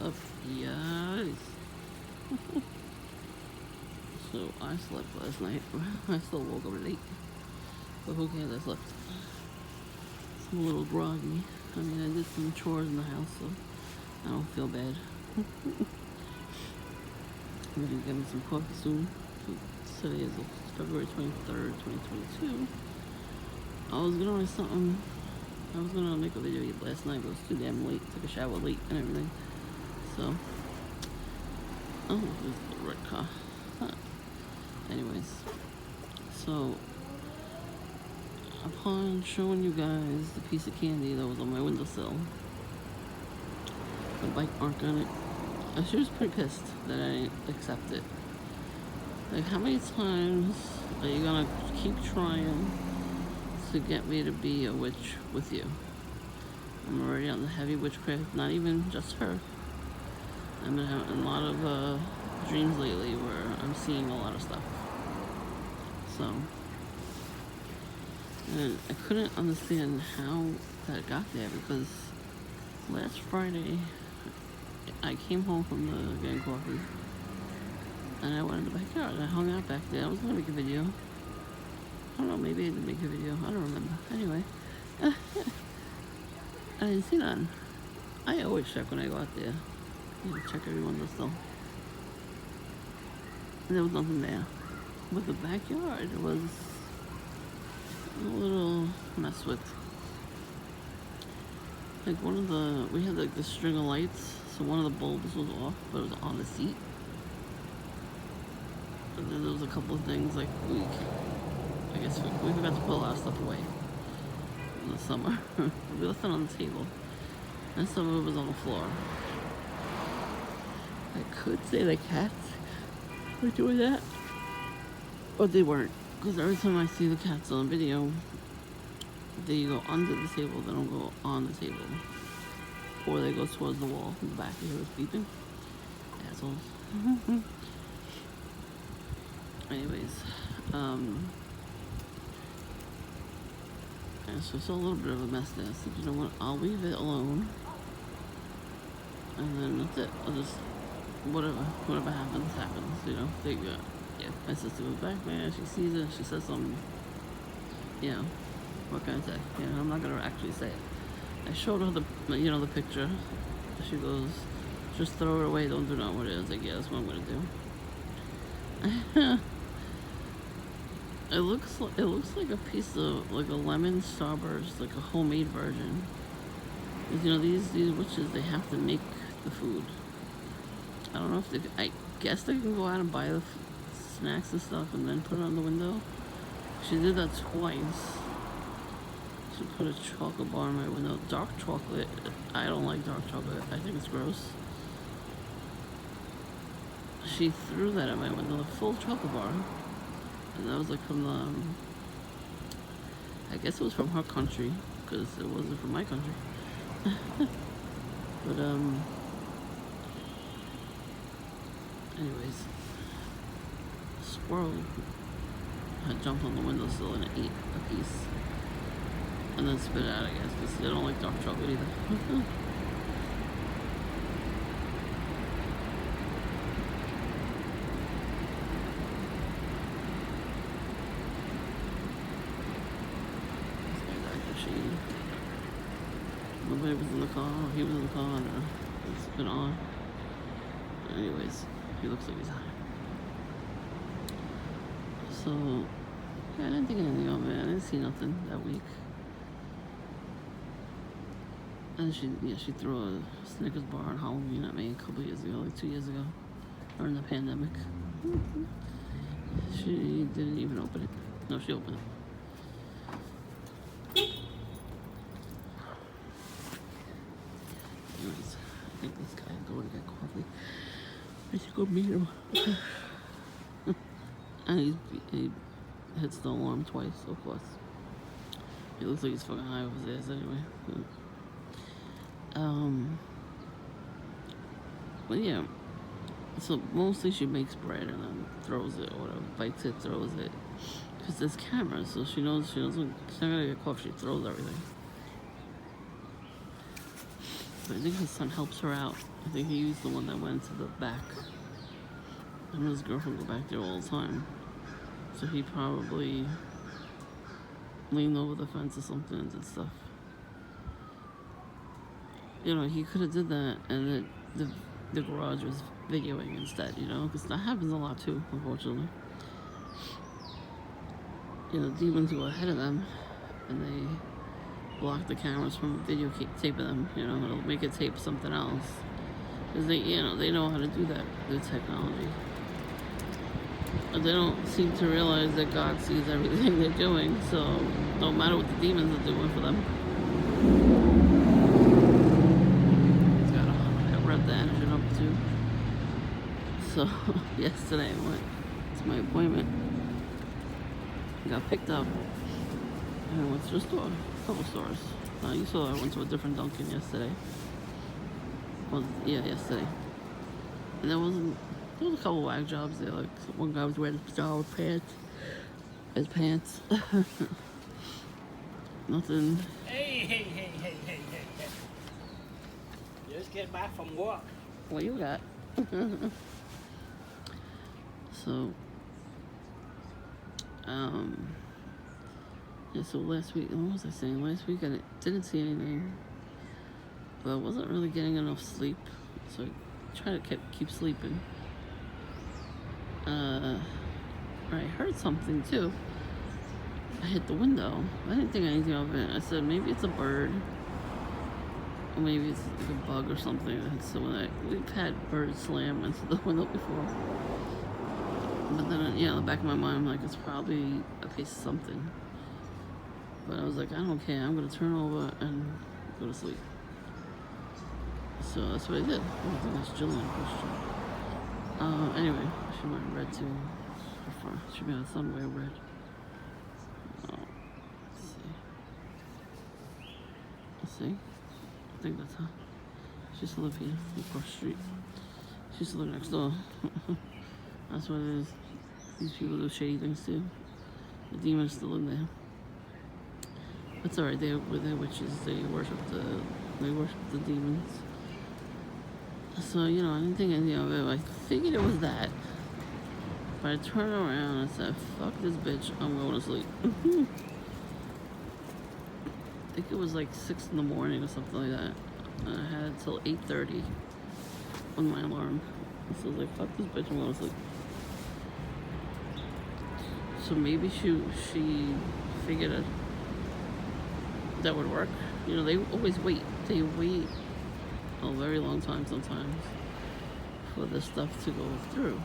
up? Yes. So I slept last night. I still woke up late. But who cares? I slept. I'm a little groggy. I mean, I did some chores in the house, so I don't feel bad. I'm gonna get me some coffee soon. Today is February 23rd, 2022. I was gonna write something. I was gonna make a video last night, but it was too damn late. Took a shower late and everything. So, oh, there's the red car. Huh. Anyways, so upon showing you guys the piece of candy that was on my windowsill, the bite mark on it, she was pretty pissed that I didn't accept it. Like, how many times are you gonna keep trying to get me to be a witch with you? I'm already on the heavy witchcraft, not even just her. I've been having a lot of dreams lately where I'm seeing a lot of stuff. So, and I couldn't understand how that got there because last Friday I came home from getting coffee and I went in the backyard. I hung out back there. I was gonna make a video. I don't know, maybe I didn't make a video. I don't remember. Anyway, I didn't see none. I always check when I go out there. You know, check every windowsill. And there was nothing there. But the backyard was a little messed with. Like we had like this string of lights, so one of the bulbs was off, but it was on the seat. And then there was a couple of things like I guess we forgot to put a lot of stuff away in the summer. We left it on the table, and some of it was on the floor. I could say the cats were doing that, but they weren't. Because every time I see the cats on video, they go under the table, they don't go on the table. Or they go towards the wall in the back. You hear us beeping? Assholes. Anyways, it's just a little bit of a mess there. So, you know what? I'll leave it alone. And then that's it. I'll just, whatever happens, happens. You know, yeah, my sister goes back, man, she sees it, she says something. You know, what can I say? You know, I'm not gonna actually say it. I showed her the picture. She goes, just throw it away, don't do nothing with it. I was like, yeah, that's what I'm gonna do. It looks like a piece of, like a lemon starburst, like a homemade version. Because, you know, these witches, they have to make the food. I don't know if I guess they can go out and buy the snacks and stuff and then put it on the window. She did that twice. She put a chocolate bar in my window. Dark chocolate. I don't like dark chocolate. I think it's gross. She threw that at my window, a full chocolate bar. And that was like from I guess it was from her country, because it wasn't from my country. But, anyways, squirrel had jumped on the windowsill and ate a piece. And then spit it out, I guess, because they don't like dark chocolate either. Nobody was in the car, he was in the car, and it's been on. Anyways, he looks like he's high. So, yeah, I didn't think anything of it. I didn't see nothing that week. And she threw a Snickers bar on Halloween at me a couple years ago, like 2 years ago, during the pandemic. She didn't even open it. No, she opened it. Anyways, I think this guy is going to get coffee. I should go meet him. And he hits the alarm twice, of course. He looks like he's fucking high over his ass anyway. But yeah. So mostly she makes bread and then throws it or whatever. Bites it, throws it. Because there's cameras, so she knows she's not gonna get caught if she throws everything. I think his son helps her out. I think he was the one that went to the back. Him and his girlfriend go back there all the time. So he probably leaned over the fence or something and did stuff. You know, he could have did that and the garage was videoing instead, you know, because that happens a lot too, unfortunately. You know, demons go ahead of them and they block the cameras from videotaping them, you know, it'll make it tape something else. Because they know how to do that with technology. But they don't seem to realize that God sees everything they're doing, so no matter what the demons are doing for them. I read the engine up too. So yesterday I went to my appointment. Got picked up and I went to the store, a couple stores. You saw I went to a different Dunkin' yesterday. Well, yeah, yesterday. And there was a couple whack jobs there. Like one guy was wearing his pajama pants. Nothing. Hey. Just get back from work. What you got? So, yeah, so last week, what was I saying? Last week I didn't see anything, but I wasn't really getting enough sleep, so I tried to keep sleeping. I heard something too. I hit the window. I didn't think anything of it. I said maybe it's a bird, or maybe it's like a bug or something. So we've had birds slam into the window before. But then, in the back of my mind, I'm like, it's probably a piece of something. But I was like, I don't care. I'm going to turn over and go to sleep. So that's what I did. I think that's Jillian question. Anyway, she went red too. She made some wear red. Oh, let's see. I think that's her. She used to live here, across the street. She used to live next door. That's what it is. These people do shady things too. The demons still in there. That's alright. They're witches. They worship the demons. So I didn't think anything of it. I figured it was that. But I turned around and said, "Fuck this bitch. I'm going to sleep." I think it was like 6 in the morning or something like that. And I had till 8:30 on my alarm. So I was like, "Fuck this bitch. I'm going to sleep." So maybe she figured that would work. They always wait. They wait a very long time sometimes for this stuff to go through.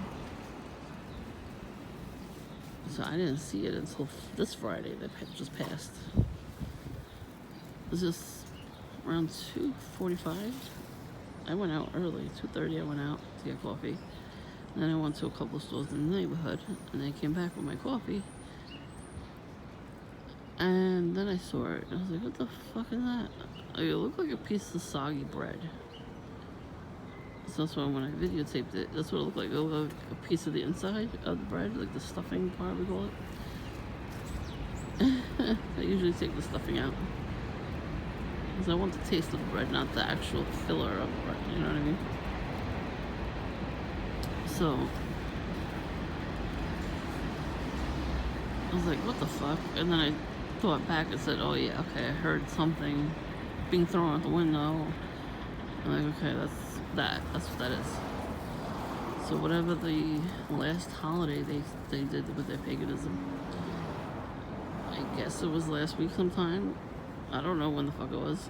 So I didn't see it until this Friday that just passed. It was just around 2:45. I went out early, 2:30 I went out to get coffee. And then I went to a couple of stores in the neighborhood, and I came back with my coffee. And then I saw it, and I was like, what the fuck is that? It looked like a piece of soggy bread. So that's why when I videotaped it, that's what it looked like. It looked like a piece of the inside of the bread, like the stuffing part, we call it. I usually take the stuffing out, because I want the taste of the bread, not the actual filler of the bread, you know what I mean? So I was like, what the fuck? And then I thought back and said, oh yeah, okay, I heard something being thrown out the window. I'm like, okay, that's what that is. So whatever the last holiday they did with their paganism, I guess it was last week sometime. I don't know when the fuck it was.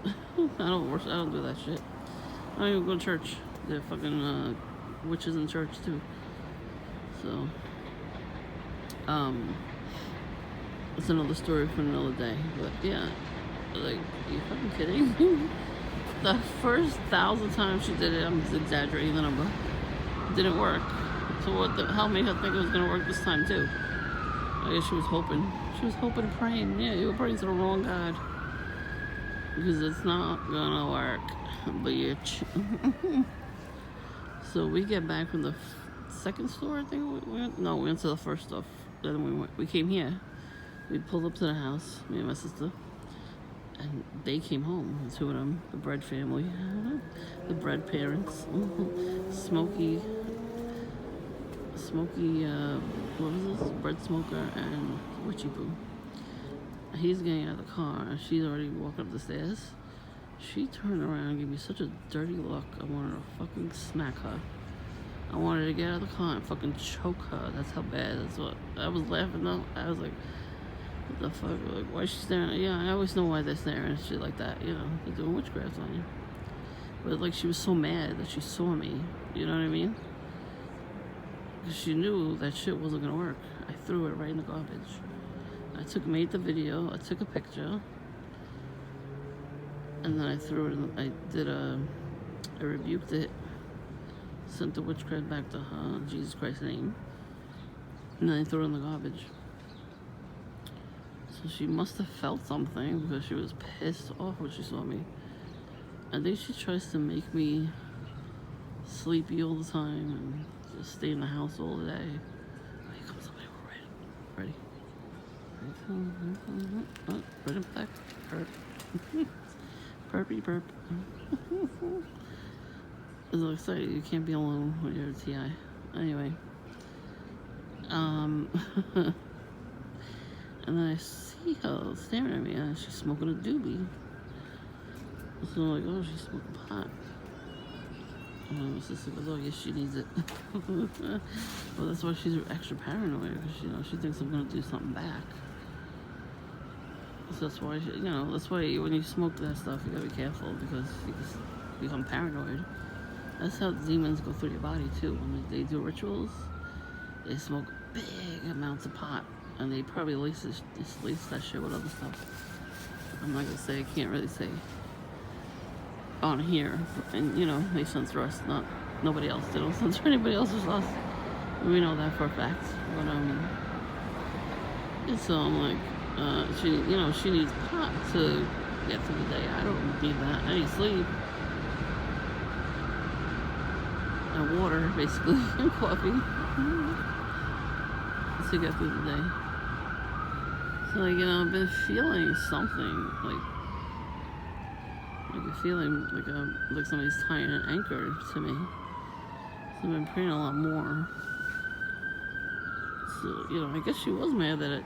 I don't do that shit. I don't even go to church. They're fucking witches in church too. So it's another story for another day. But yeah, like, are you fucking kidding? The first 1,000 times she did it, I'm just exaggerating the number, didn't work. So what the hell made her think it was gonna work this time too? I guess she was hoping. She was hoping and praying. Yeah, you were praying to the wrong God, because it's not gonna work, bitch. So we get back from the second store, I think we went to the first stuff. Then we came here. We pulled up to the house, me and my sister, And they came home, the two of them, the bread family, the bread parents, Smokey, what was this? Bread smoker and Witchy Poo. He's getting out of the car, and she's already walking up the stairs. She turned around and gave me such a dirty look. I wanted to fucking smack her. I wanted to get out of the car and fucking choke her. That's how bad. That's what I was laughing though. I was like, what the fuck? Like, why is she staring? Yeah, I always know why they're staring and shit like that. You know, they're doing witchcraft on you. But like, she was so mad that she saw me. You know what I mean? Because she knew that shit wasn't gonna work. I threw it right in the garbage. Made the video. I took a picture, and then I threw it. I rebuked it. Sent the witchcraft back to her, in Jesus Christ's name, and then I threw it in the garbage. So she must have felt something because she was pissed off when she saw me. I think she tries to make me sleepy all the time and just stay in the house all day. Here comes somebody. We're ready. Oh, right up back. Burp. Burpy burp. It's so exciting. You can't be alone when you're a TI. Anyway. And then I see her staring at me and she's smoking a doobie. So I'm like, oh, she's smoking pot. And my sister goes, oh, yes, she needs it. Well, that's why she's extra paranoid, because, you know, she thinks I'm going to do something back. So that's why, that's why when you smoke that stuff, you got to be careful, because you just become paranoid. That's how demons go through your body, too. When they do rituals, they smoke big amounts of pot, and they probably lace that shit with other stuff. I'm not going to say, I can't really say on here, and they censor us, not nobody else. They don't censor anybody else's us. We know that for a fact. But and so I'm like, she needs pot to get through the day. I don't need that. I need sleep and water, basically, and coffee to get through the day. So I've been feeling something like a feeling like somebody's tying an anchor to me. So I've been praying a lot more. So, I guess she was mad that it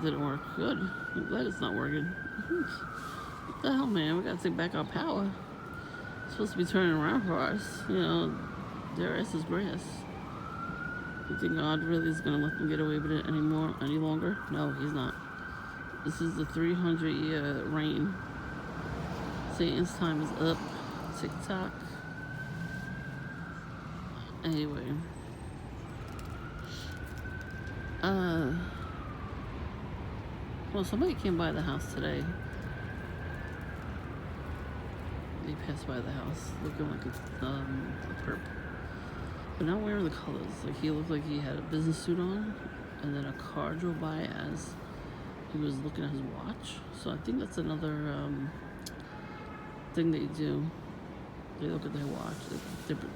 didn't work. Good. I'm glad it's not working. What the hell, man? We gotta take back our power. It's supposed to be turning around for us. Their ass is grass. You think God really is gonna let them get away with it any longer? No, he's not. This is the 300-year reign. Satan's time is up. TikTok. Anyway. Well, somebody came by the house today. They passed by the house looking like a perp. But not wearing the colors. Like, he looked like he had a business suit on, and then a car drove by as he was looking at his watch. So I think that's another thing they do. They look at their watch.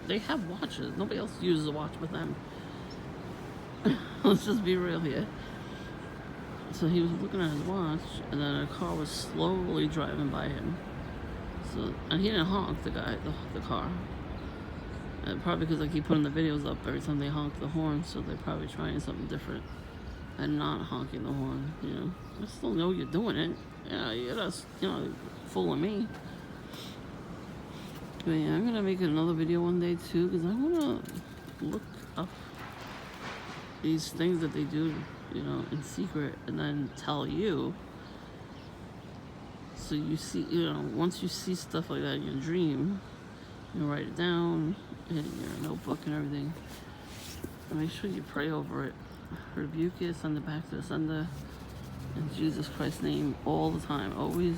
They have watches. Nobody else uses a watch but them. Let's just be real here. So he was looking at his watch, and then a car was slowly driving by him. And he didn't honk the car. Probably because I keep putting the videos up every time they honk the horn, so they're probably trying something different and not honking the horn. I still know you're doing it. Yeah, you're just fooling me. But yeah, I'm gonna make another video one day too, because I wanna look up these things that they do, in secret, and then tell you. So you see, once you see stuff like that in your dream, you write it down in your notebook and everything. And make sure you pray over it. Rebuke it, send it back to the sender. In Jesus Christ's name, all the time. Always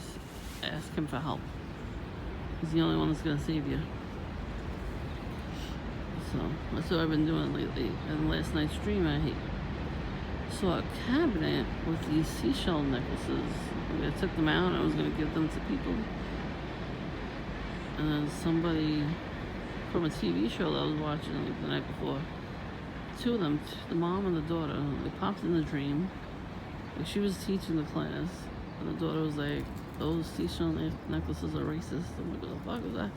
ask him for help. He's the only one that's going to save you. So, that's what I've been doing lately. And last night's stream, I saw a cabinet with these seashell necklaces. I took them out, I was going to give them to people. And then somebody from a TV show that I was watching the night before, two of them, the mom and the daughter, they popped in the dream. She was teaching the class, and the daughter was like, those seashell necklaces are racist. I'm like, what the fuck is that?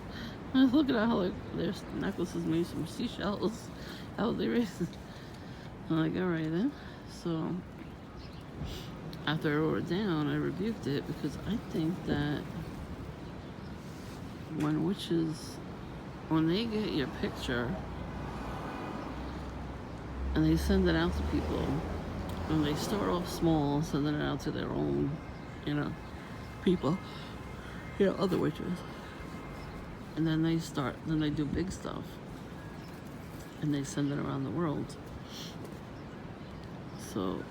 I was looking at how like their necklaces made from seashells. How are they racist? I'm like, alright then. So after I wrote it down, I rebuked it because I think that when witches, when they get your picture and they send it out to people, and they start off small, sending it out to their own, people, other witches, and then they do big stuff, and they send it around the world. So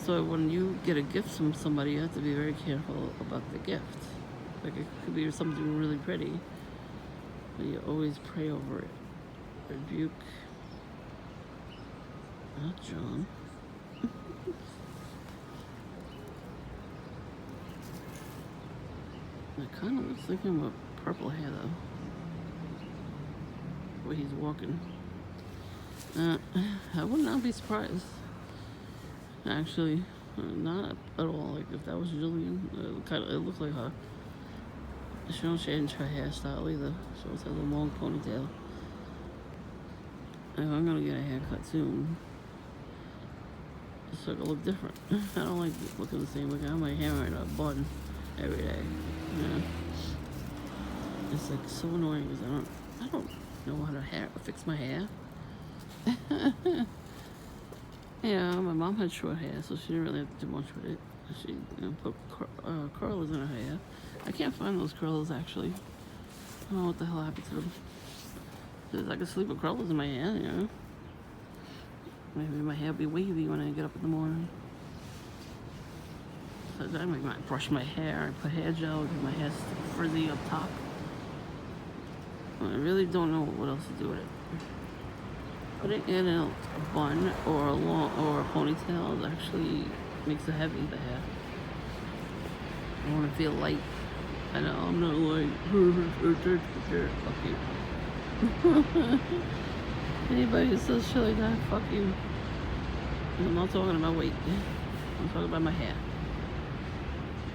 when you get a gift from somebody, you have to be very careful about the gift. Like it could be something really pretty, but you always pray over it. Rebuke. Not John. It kind of looks like him with purple hair though. Where he's walking. I would not be surprised. Actually, not at all. Like if that was Jillian, it looked like her. She don't change her hairstyle either. She always has a long ponytail. I'm gonna get a haircut soon. Just so I can look different. I don't like looking the same. Like I have my hair in a bun every day. It's like so annoying because I don't know how to fix my hair. Yeah, my mom had short hair, so she didn't really have to do much with it. She put curlers in her hair. I can't find those curlers actually. I don't know what the hell happened to them. Because I could sleep with curlers in my hair, Maybe my hair will be wavy when I get up in the morning. So I might brush my hair and put hair gel because my hair's frizzy up top. I really don't know what else to do with it. Put it in a bun or a ponytail actually makes it heavy, the hair. I want to feel light. I know, I'm not like, fuck you. Anybody who says shit like that, fuck you. I'm not talking about weight. I'm talking about my hair.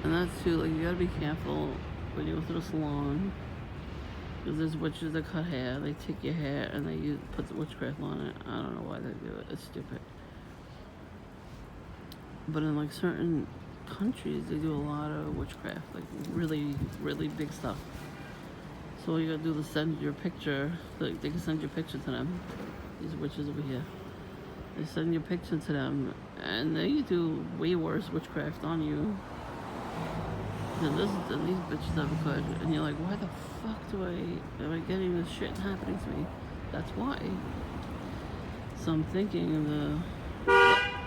And that's too, like, you gotta be careful when you go to the salon. Because there's witches that cut hair. They take your hair and they put the witchcraft on it. I don't know why they do it. It's stupid. But in, like, certain countries, they do a lot of witchcraft. Like, really, really big stuff. So all you gotta do is send your picture. Like, they can send your picture to them. These witches over here. They send your picture to them. And they do way worse witchcraft on you than these bitches ever could. And you're like, why the fuck am I getting this shit happening to me? That's why. So I'm thinking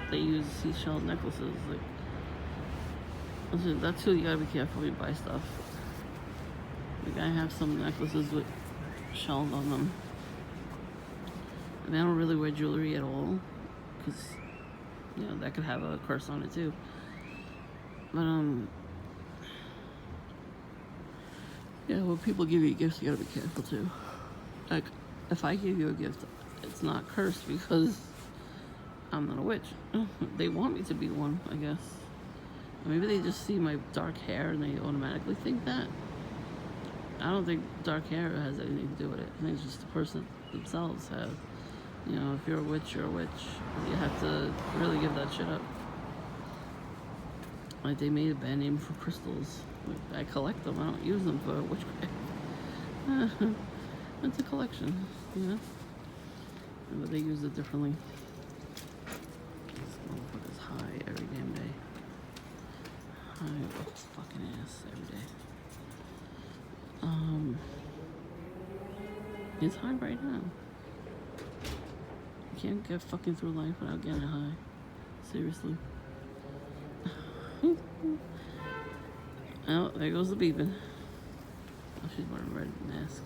they use seashell necklaces. Like, that's who you gotta be careful when you buy stuff. Like I have some necklaces with shells on them. And I don't really wear jewelry at all. Because, that could have a curse on it too. But, when people give you gifts, you gotta be careful too. Like, if I give you a gift, it's not cursed because I'm not a witch. They want me to be one, I guess. Maybe they just see my dark hair and they automatically think that. I don't think dark hair has anything to do with it. I think it's just the person themselves have. If you're a witch, you're a witch. You have to really give that shit up. Like, they made a band name for crystals. Like, I collect them. I don't use them for witchcraft. It's a collection, But they use it differently. This motherfucker's high every damn day. High up his fucking ass every day. It's high right now. You can't get fucking through life without getting high. Seriously. Oh, there goes the beeping. Oh, she's wearing a red mask.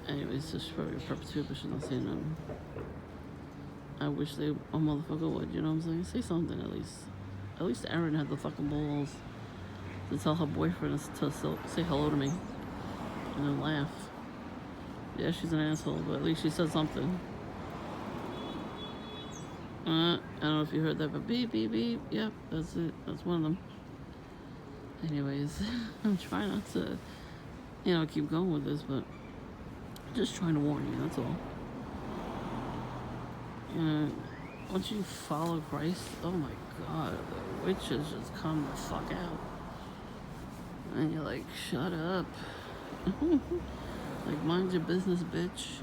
Anyways, just for your perpetuity, but she's not saying nothing. I wish a motherfucker would, you know what I'm saying? Say something at least. At least Erin had the fucking balls to tell her boyfriend to say hello to me. And then laugh. Yeah, she's an asshole, but at least she said something. I don't know if you heard that, but beep, beep, beep. Yep, that's it. That's one of them. Anyways, I'm trying not to, keep going with this, but just trying to warn you, that's all. Once you follow Christ, oh my God, the witches just come the fuck out. And you're like, shut up. Like, mind your business, bitch.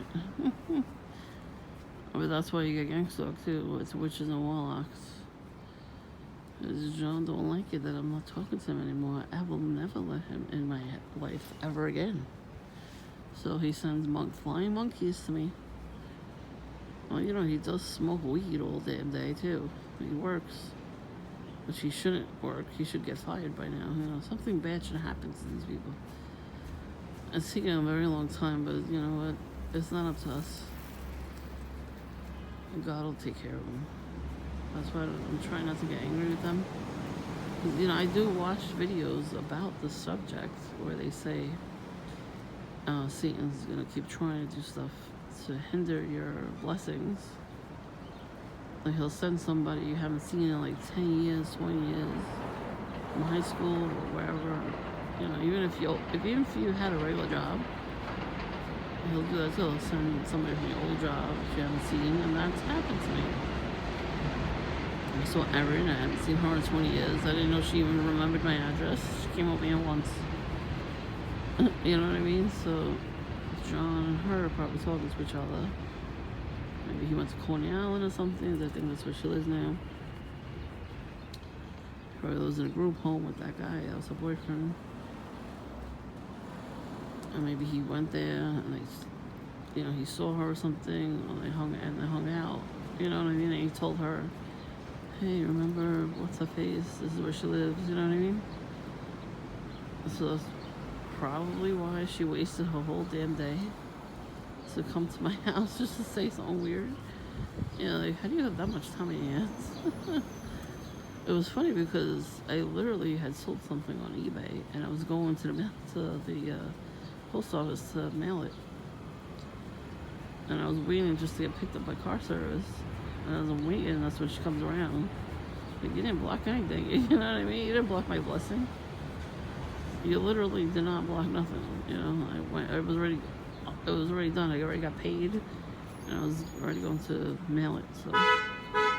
But that's why you get gang stalked too. It's witches and warlocks. Because John don't like it that I'm not talking to him anymore. I will never let him in my life ever again. So he sends flying monkeys to me. Well, he does smoke weed all damn day too. He works. Which he shouldn't work. He should get fired by now. Something bad should happen to these people. It's taken a very long time, but you know what? It's not up to us. God will take care of them. That's why I'm trying not to get angry with them. I do watch videos about the subject where they say Satan's going to keep trying to do stuff to hinder your blessings. Like he'll send somebody you haven't seen in like 10 years, 20 years, from high school or wherever. Even if you had a regular job, he'll do that too. He'll send somebody from your old job that you haven't seen, and that's happened to me. I saw Erin. I haven't seen her in 20 years. I didn't know she even remembered my address. She came over here once. You know what I mean? So John and her are probably talking to each other. Maybe he went to Coney Island or something. I think that's where she lives now. Probably lives in a group home with that guy. That was her boyfriend. And maybe he went there and he saw her or something. Or they hung out. You know what I mean? And he told her, hey, remember what's her face? This is where she lives. You know what I mean? So that's probably why she wasted her whole damn day to come to my house just to say something weird. Like, how do you have that much time in your hands? It was funny because I literally had sold something on eBay and I was going to the post office to mail it. And I was waiting just to get picked up by car service. And as I'm waiting, that's when she comes around. Like, you didn't block anything. You know what I mean? You didn't block my blessing. You literally did not block nothing. It was already done. I already got paid. And I was already going to mail it. So I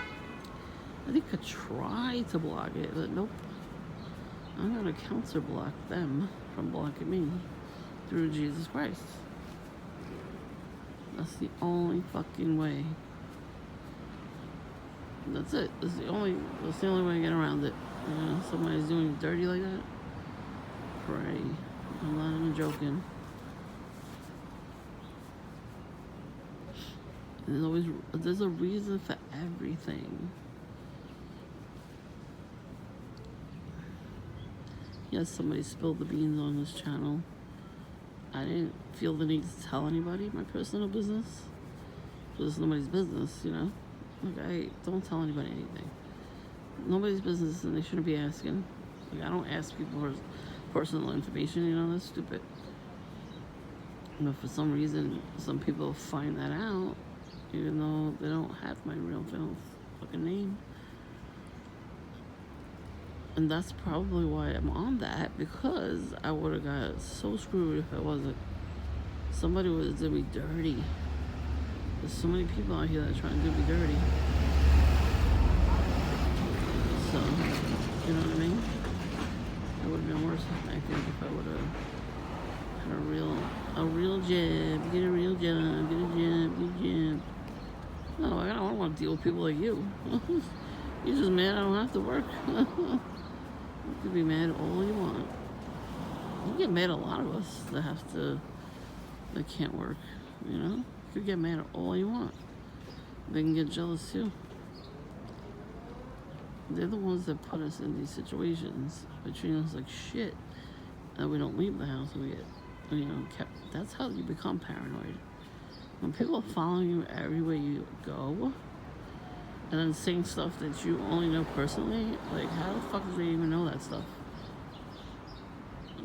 think I tried to block it, but nope. I'm going to counter block them from blocking me through Jesus Christ. That's the only fucking way. That's it. That's the only way to get around it. Somebody's doing you dirty like that. Pray. I'm not even joking. There's a reason for everything. Yes, somebody spilled the beans on this channel. I didn't feel the need to tell anybody my personal business. It's nobody's business, Like, don't tell anybody anything. Nobody's business, and they shouldn't be asking. Like, I don't ask people for personal information, that's stupid. But for some reason, some people find that out, even though they don't have my real fucking name. And that's probably why I'm on that, because I would have got so screwed if I wasn't. Somebody would have done me dirty. There's so many people out here that are trying to do me dirty. So, you know what I mean? It would have been worse, I think, if I would have had a real job. Get a real job. Get a job. No, I don't want to deal with people like you. You're just mad I don't have to work. You can be mad all you want. You get mad at a lot of us that can't work, You could get mad at all you want. They can get jealous too. They're the ones that put us in these situations by treating us like shit. That we don't leave the house and we get, kept. That's how you become paranoid. When people are following you everywhere you go, and then saying stuff that you only know personally, like, how the fuck do they even know that stuff?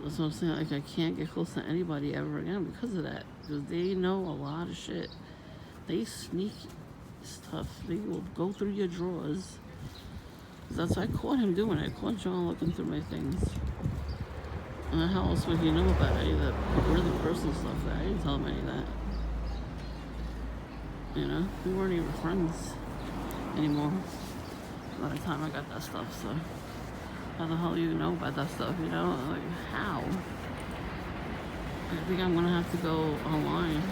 That's what I'm saying. Like, I can't get close to anybody ever again because of that. Because they know a lot of shit. They sneak stuff. They will go through your drawers. That's what I caught him doing. I caught John looking through my things. How else would he know about any of that really personal stuff? That I didn't tell him any of that. You know, we weren't even friends anymore by the time I got that stuff. So how the hell do you know about that stuff? You know, like how? I think I'm gonna have to go online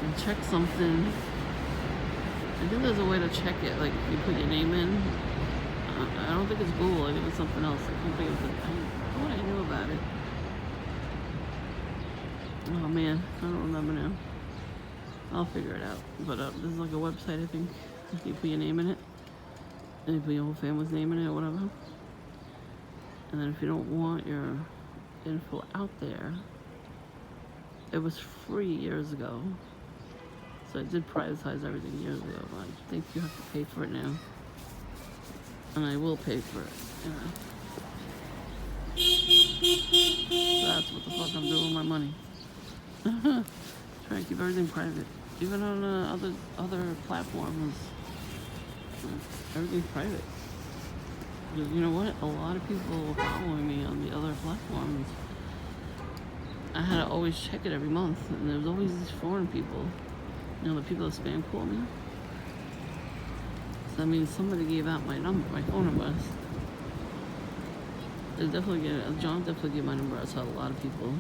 and check something. I think there's a way to check it. Like you put your name in. I don't think it's Google. I think it's something else. I can't think of it. I thought I knew about it. Oh man, I don't remember now. I'll figure it out. But there's like a website, I think. You put your name in it, and you put your whole family's name in it or whatever. And then if you don't want your info out there, it was free years ago. So I did privatize everything years ago. But I think you have to pay for it now. And I will pay for it. You know. That's what the fuck I'm doing with my money. Trying to keep everything private. Even on other platforms, everything's private. Because you know what? A lot of people were following me on the other platforms. I had to always check it every month, and there was always these foreign people. You know, the people that spam call me. So that means somebody gave out my number, my phone number. John definitely gave my number out to a lot of people.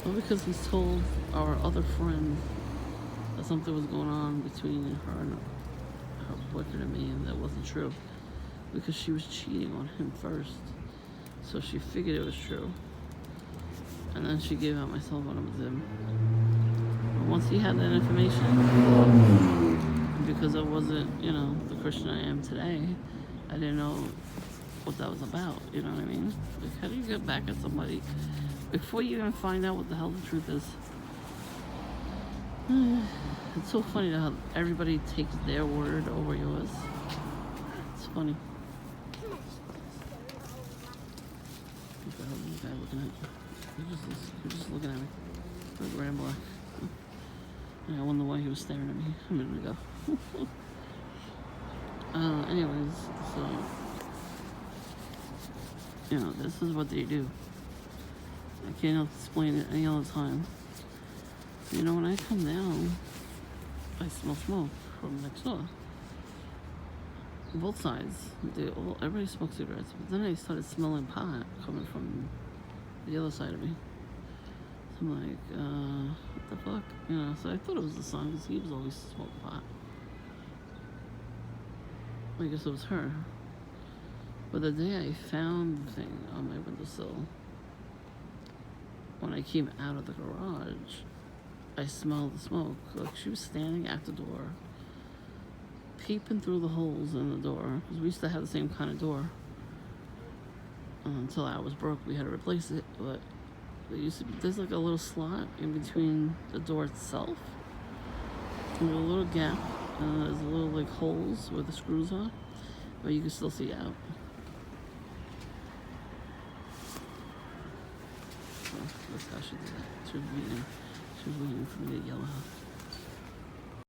Well, because he's told our other friend that something was going on between her and her boyfriend and me, and that wasn't true. Because she was cheating on him first. So she figured it was true. And then she gave out my cell phone number to him. But once he had that information, because I wasn't, you know, the Christian I am today, I didn't know what that was about, you know what I mean? Like, how do you get back at somebody before you even find out what the hell the truth is? It's so funny how everybody takes their word over yours. It's funny. What the hell is this guy looking at? You're just looking at me. Like red and black. I wonder why he was staring at me a minute ago. Anyways, so you know, this is what they do. I can't explain it any other time. You know, when I come down, I smell smoke from next door. Both sides. Everybody smokes cigarettes. But then I started smelling pot coming from the other side of me. So I'm like, what the fuck? You know, so I thought it was the son because he was always smoking pot. I guess it was her. But the day I found the thing on my windowsill, when I came out of the garage, I smelled the smoke. Like she was standing at the door, peeping through the holes in the door, because we used to have the same kind of door. Until ours broke, we had to replace it. But there's like a little slot in between the door itself, with a little gap, and there's a little like holes where the screws are, but you can still see out. So that's how she did that. She was waiting for me to yell out.